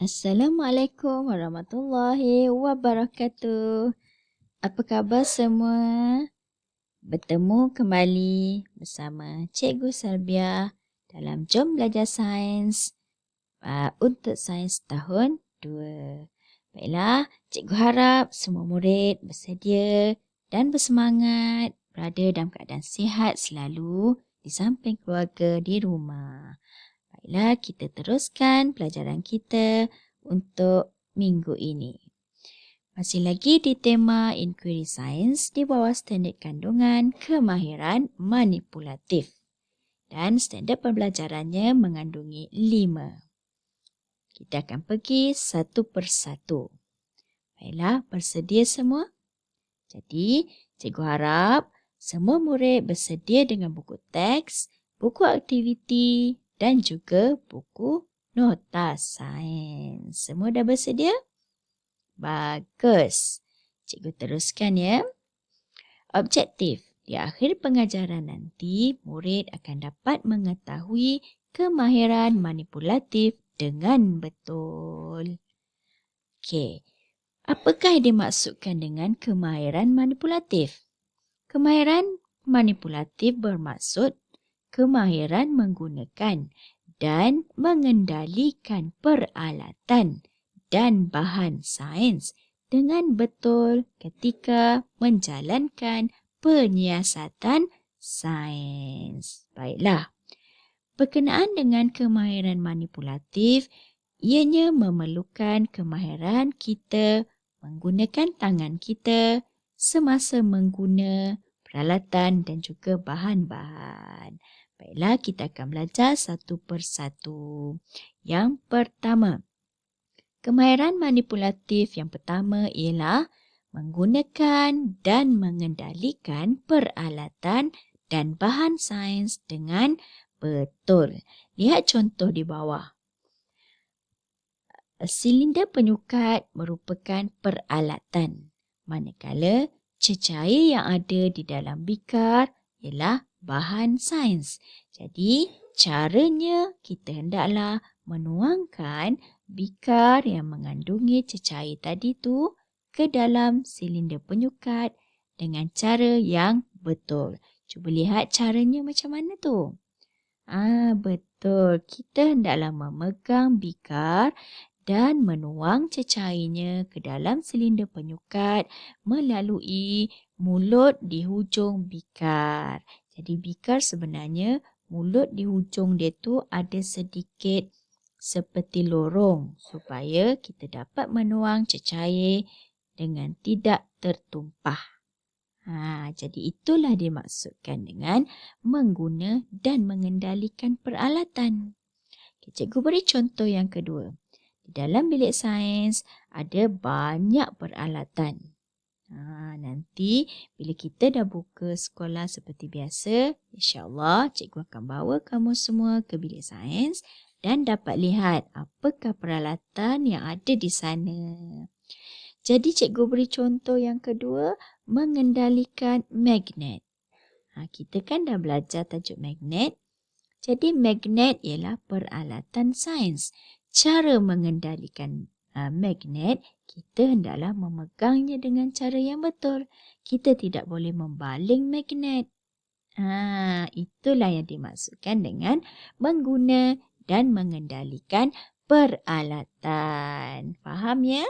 Assalamualaikum warahmatullahi wabarakatuh. Apa khabar semua? Bertemu kembali bersama Cikgu Salbia dalam Jom Belajar Sains untuk Sains Tahun 2. Baiklah, Cikgu harap semua murid bersedia dan bersemangat berada dalam keadaan sihat selalu di samping keluarga di rumah. Baiklah, kita teruskan pelajaran kita untuk minggu ini. Masih lagi di tema Inquiry Science di bawah standard kandungan kemahiran manipulatif. Dan standard pembelajarannya mengandungi 5. Kita akan pergi satu persatu. Baiklah, bersedia semua? Jadi, cikgu harap semua murid bersedia dengan buku teks, buku aktiviti dan juga buku nota sains. Semua dah bersedia? Bagus. Cikgu teruskan ya. Objektif. Di akhir pengajaran nanti, murid akan dapat mengetahui kemahiran manipulatif dengan betul. Okey. Apakah yang dimaksudkan dengan kemahiran manipulatif? Kemahiran manipulatif bermaksud kemahiran menggunakan dan mengendalikan peralatan dan bahan sains dengan betul ketika menjalankan penyiasatan sains. Baiklah, berkenaan dengan kemahiran manipulatif, ianya memerlukan kemahiran kita menggunakan tangan kita semasa mengguna peralatan dan juga bahan-bahan. Baiklah, kita akan belajar satu persatu. Yang pertama, kemahiran manipulatif yang pertama ialah menggunakan dan mengendalikan peralatan dan bahan sains dengan betul. Lihat contoh di bawah. Silinder penyukat merupakan peralatan, manakala cecair yang ada di dalam bikar ialah bahan sains. Jadi, caranya kita hendaklah menuangkan bikar yang mengandungi cecair tadi tu ke dalam silinder penyukat dengan cara yang betul. Cuba lihat caranya macam mana tu. Betul. Kita hendaklah memegang bikar dan menuang cecairnya ke dalam silinder penyukat melalui mulut di hujung bikar. Jadi bikar sebenarnya mulut di hujung dia tu ada sedikit seperti lorong supaya kita dapat menuang cecair dengan tidak tertumpah. Jadi itulah dimaksudkan dengan mengguna dan mengendalikan peralatan. Cikgu beri contoh yang kedua. Di dalam bilik sains ada banyak peralatan. Nanti bila kita dah buka sekolah seperti biasa, insya-Allah cikgu akan bawa kamu semua ke bilik sains dan dapat lihat apakah peralatan yang ada di sana. Jadi cikgu beri contoh yang kedua, mengendalikan magnet. Kita kan dah belajar tajuk magnet. Jadi magnet ialah peralatan sains. Cara mengendalikan magnet, kita hendaklah memegangnya dengan cara yang betul. Kita tidak boleh membaling magnet. Itulah yang dimaksudkan dengan mengguna dan mengendalikan peralatan. Faham ya?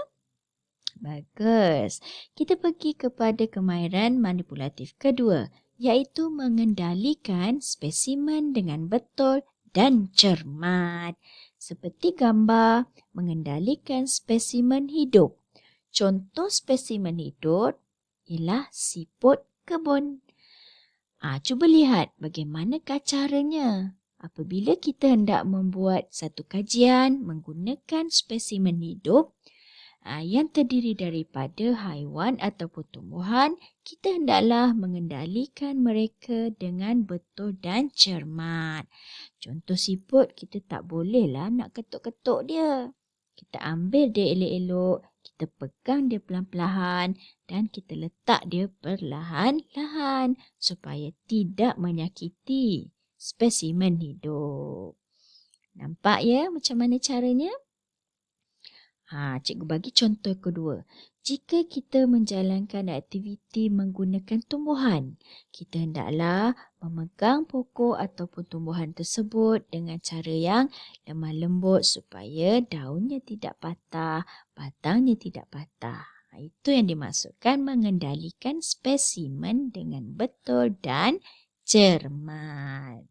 Bagus. Kita pergi kepada kemahiran manipulatif kedua, iaitu mengendalikan spesimen dengan betul dan cermat. Seperti gambar, mengendalikan spesimen hidup. Contoh spesimen hidup ialah siput kebun. Cuba lihat bagaimanakah caranya. Apabila kita hendak membuat satu kajian menggunakan spesimen hidup, yang terdiri daripada haiwan ataupun tumbuhan, kita hendaklah mengendalikan mereka dengan betul dan cermat. Contoh siput, kita tak bolehlah nak ketuk-ketuk dia. Kita ambil dia elok-elok, kita pegang dia pelan-pelan dan kita letak dia perlahan-lahan supaya tidak menyakiti spesimen hidup. Nampak ya macam mana caranya? Cikgu bagi contoh kedua. Jika kita menjalankan aktiviti menggunakan tumbuhan, kita hendaklah memegang pokok ataupun tumbuhan tersebut dengan cara yang lemah lembut supaya daunnya tidak patah, batangnya tidak patah. Itu yang dimaksudkan mengendalikan spesimen dengan betul dan cermat.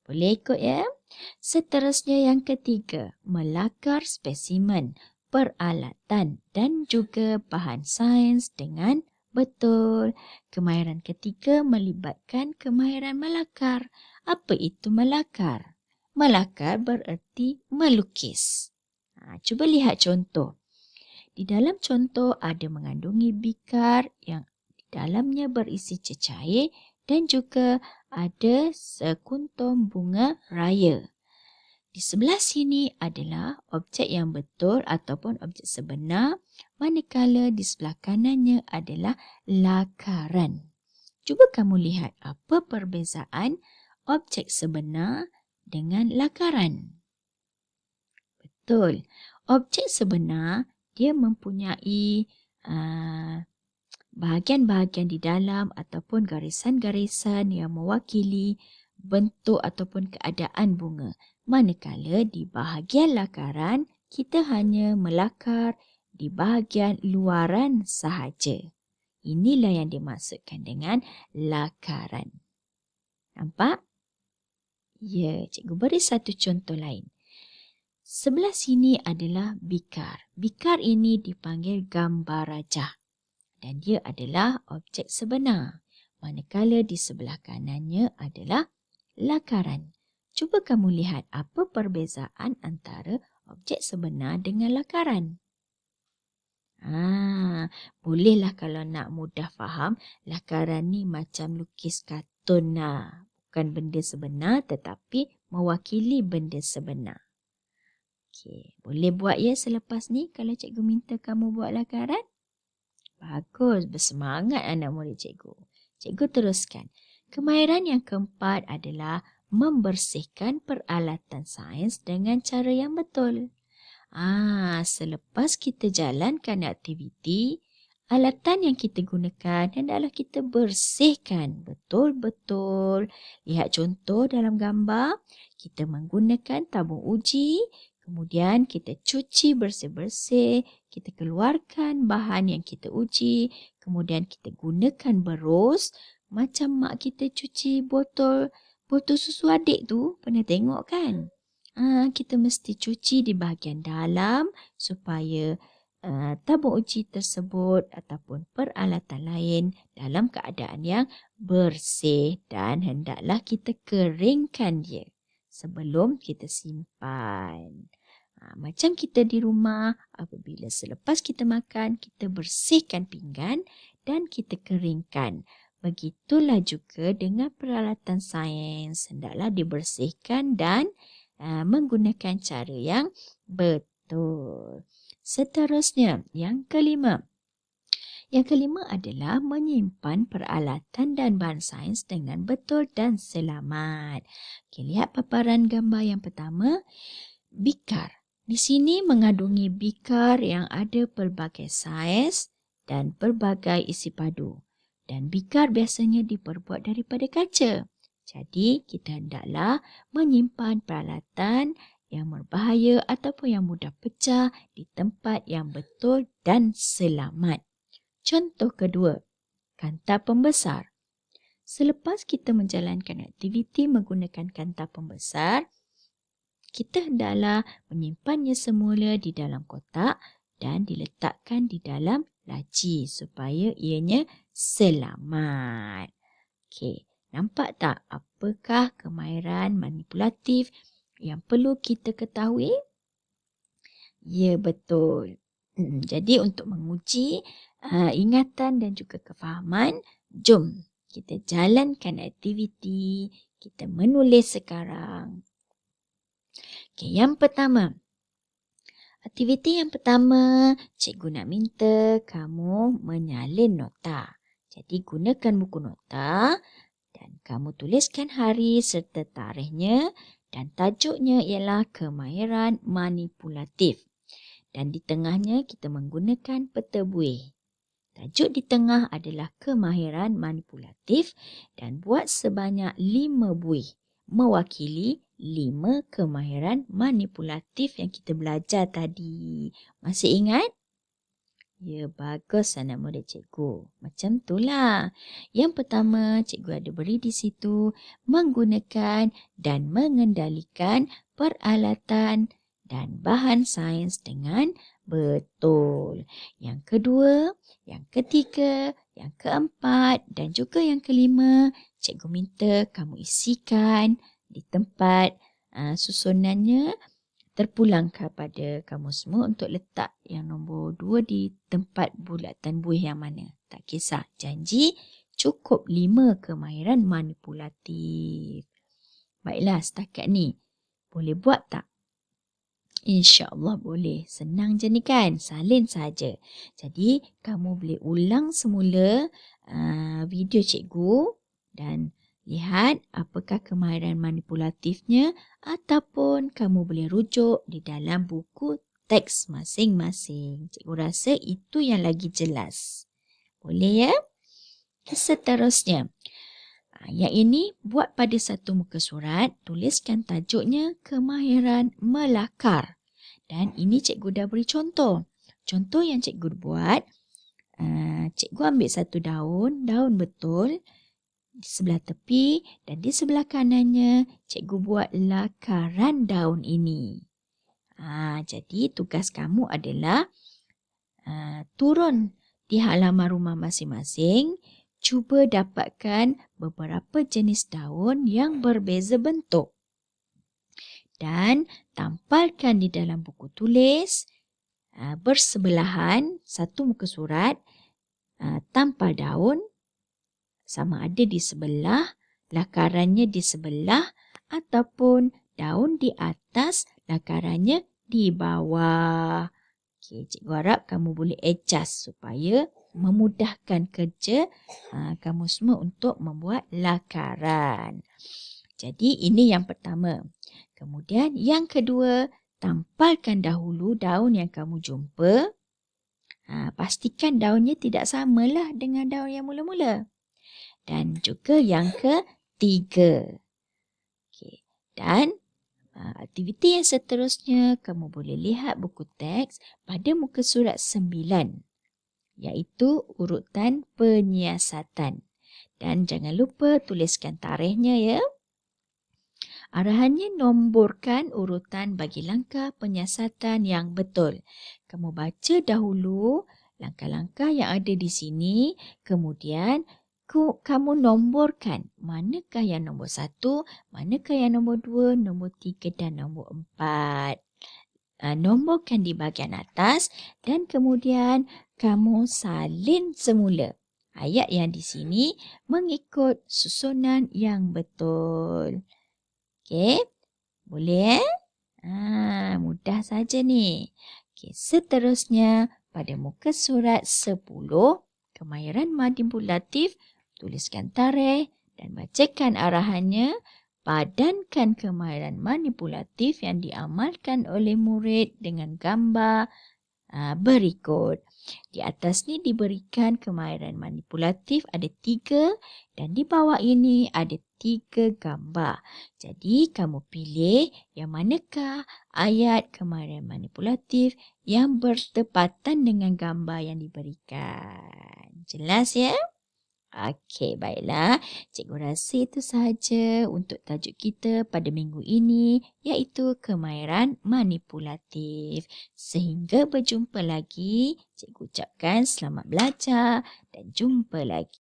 Boleh ikut ya? Seterusnya yang ketiga, melakar spesimen, peralatan dan juga bahan sains dengan betul. Kemahiran ketiga melibatkan kemahiran melakar. Apa itu melakar? Melakar bererti melukis. Cuba lihat contoh. Di dalam contoh ada mengandungi bikar yang di dalamnya berisi cecair dan juga ada sekuntum bunga raya. Di sebelah sini adalah objek yang betul ataupun objek sebenar, manakala di sebelah kanannya adalah lakaran. Cuba kamu lihat apa perbezaan objek sebenar dengan lakaran. Betul. Objek sebenar dia mempunyai bahagian-bahagian di dalam ataupun garisan-garisan yang mewakili bentuk ataupun keadaan bunga. Manakala di bahagian lakaran, kita hanya melakar di bahagian luaran sahaja. Inilah yang dimaksudkan dengan lakaran. Nampak? Ya, cikgu beri satu contoh lain. Sebelah sini adalah bikar. Bikar ini dipanggil gambar rajah dan dia adalah objek sebenar. Manakala di sebelah kanannya adalah lakaran. Cuba kamu lihat apa perbezaan antara objek sebenar dengan lakaran. Bolehlah kalau nak mudah faham, lakaran ni macam lukis kartun lah. Bukan benda sebenar tetapi mewakili benda sebenar. Okey, boleh buat ya selepas ni kalau cikgu minta kamu buat lakaran? Bagus, bersemangat anak murid cikgu. Cikgu teruskan. Kemahiran yang keempat adalah membersihkan peralatan sains dengan cara yang betul. Selepas kita jalankan aktiviti, alatan yang kita gunakan hendaklah kita bersihkan betul-betul. Lihat contoh dalam gambar, kita menggunakan tabung uji, kemudian kita cuci bersih-bersih, kita keluarkan bahan yang kita uji, kemudian kita gunakan berus, macam mak kita cuci botol susu adik tu, pernah tengok kan? Kita mesti cuci di bahagian dalam supaya tabung uji tersebut ataupun peralatan lain dalam keadaan yang bersih dan hendaklah kita keringkan dia sebelum kita simpan. Macam kita di rumah, apabila selepas kita makan, kita bersihkan pinggan dan kita keringkan. Begitulah juga dengan peralatan sains, hendaklah dibersihkan dan menggunakan cara yang betul. Seterusnya, yang kelima. Yang kelima adalah menyimpan peralatan dan bahan sains dengan betul dan selamat. Lihat paparan gambar yang pertama, bikar. Di sini mengandungi bikar yang ada pelbagai saiz dan pelbagai isi padu. Dan bikar biasanya diperbuat daripada kaca. Jadi, kita hendaklah menyimpan peralatan yang berbahaya ataupun yang mudah pecah di tempat yang betul dan selamat. Contoh kedua, kanta pembesar. Selepas kita menjalankan aktiviti menggunakan kanta pembesar, kita hendaklah menyimpannya semula di dalam kotak dan diletakkan di dalam laci supaya ianya selamat. Okey, nampak tak apakah kemahiran manipulatif yang perlu kita ketahui? Ya, betul. Jadi untuk menguji ingatan dan juga kefahaman, jom kita jalankan aktiviti, kita menulis sekarang. Okey, yang pertama. Aktiviti yang pertama, cikgu nak minta kamu menyalin nota. Jadi gunakan buku nota dan kamu tuliskan hari serta tarikhnya dan tajuknya ialah kemahiran manipulatif. dan di tengahnya kita menggunakan peta buih. Tajuk di tengah adalah kemahiran manipulatif dan buat sebanyak 5 buih, mewakili 5 kemahiran manipulatif yang kita belajar tadi. Masih ingat? Ya, bagus anak murid cikgu. Macam itulah. Yang pertama, cikgu ada beri di situ menggunakan dan mengendalikan peralatan dan bahan sains dengan betul. Yang kedua, yang ketiga, yang keempat dan juga yang kelima, cikgu minta kamu isikan di tempat susunannya. Terpulang kepada kamu semua untuk letak yang nombor 2 di tempat bulatan buih yang mana. Tak kisah. Janji cukup 5 kemahiran manipulatif. Baiklah, setakat ni. Boleh buat tak? InsyaAllah boleh. Senang je ni kan? Salin saja. Jadi, kamu boleh ulang semula video cikgu dan lihat apakah kemahiran manipulatifnya ataupun kamu boleh rujuk di dalam buku teks masing-masing. Cikgu rasa itu yang lagi jelas. Boleh ya? Seterusnya. Yang ini buat pada satu muka surat, tuliskan tajuknya kemahiran melakar. Dan ini cikgu dah beri contoh. Contoh yang cikgu buat, cikgu ambil satu daun betul, di sebelah tepi dan di sebelah kanannya cikgu buat lakaran daun ini. Jadi tugas kamu adalah turun di halaman rumah masing-masing, cuba dapatkan beberapa jenis daun yang berbeza bentuk dan tampalkan di dalam buku tulis bersebelahan satu muka surat, tampal daun sama ada di sebelah, lakarannya di sebelah ataupun daun di atas, lakarannya di bawah. Okey, cikgu harap kamu boleh adjust supaya memudahkan kerja kamu semua untuk membuat lakaran. Jadi ini yang pertama. Kemudian yang kedua, tampalkan dahulu daun yang kamu jumpa. Pastikan daunnya tidak samalah dengan daun yang mula-mula. Dan juga yang ketiga. Okay. Dan aktiviti yang seterusnya, kamu boleh lihat buku teks pada muka surat 9, iaitu urutan penyiasatan. Dan jangan lupa tuliskan tarikhnya ya. Arahannya nomborkan urutan bagi langkah penyiasatan yang betul. Kamu baca dahulu langkah-langkah yang ada di sini, kemudian kamu nomborkan manakah yang nombor 1, manakah yang nombor 2, nombor 3 dan nombor 4. Nomborkan di bahagian atas dan kemudian kamu salin semula ayat yang di sini mengikut susunan yang betul. Okey, boleh mudah saja ni. Okey, seterusnya pada muka surat 10, kemahiran manipulatif. Tuliskan tarikh dan bacakan arahannya. Padankan kemahiran manipulatif yang diamalkan oleh murid dengan gambar berikut. Di atas ni diberikan kemahiran manipulatif ada 3 dan di bawah ini ada 3 gambar. Jadi kamu pilih yang manakah ayat kemahiran manipulatif yang bertepatan dengan gambar yang diberikan. Jelas ya? Okey, baiklah. Cikgu rasa itu sahaja untuk tajuk kita pada minggu ini, iaitu kemahiran manipulatif. Sehingga berjumpa lagi, cikgu ucapkan selamat belajar dan jumpa lagi.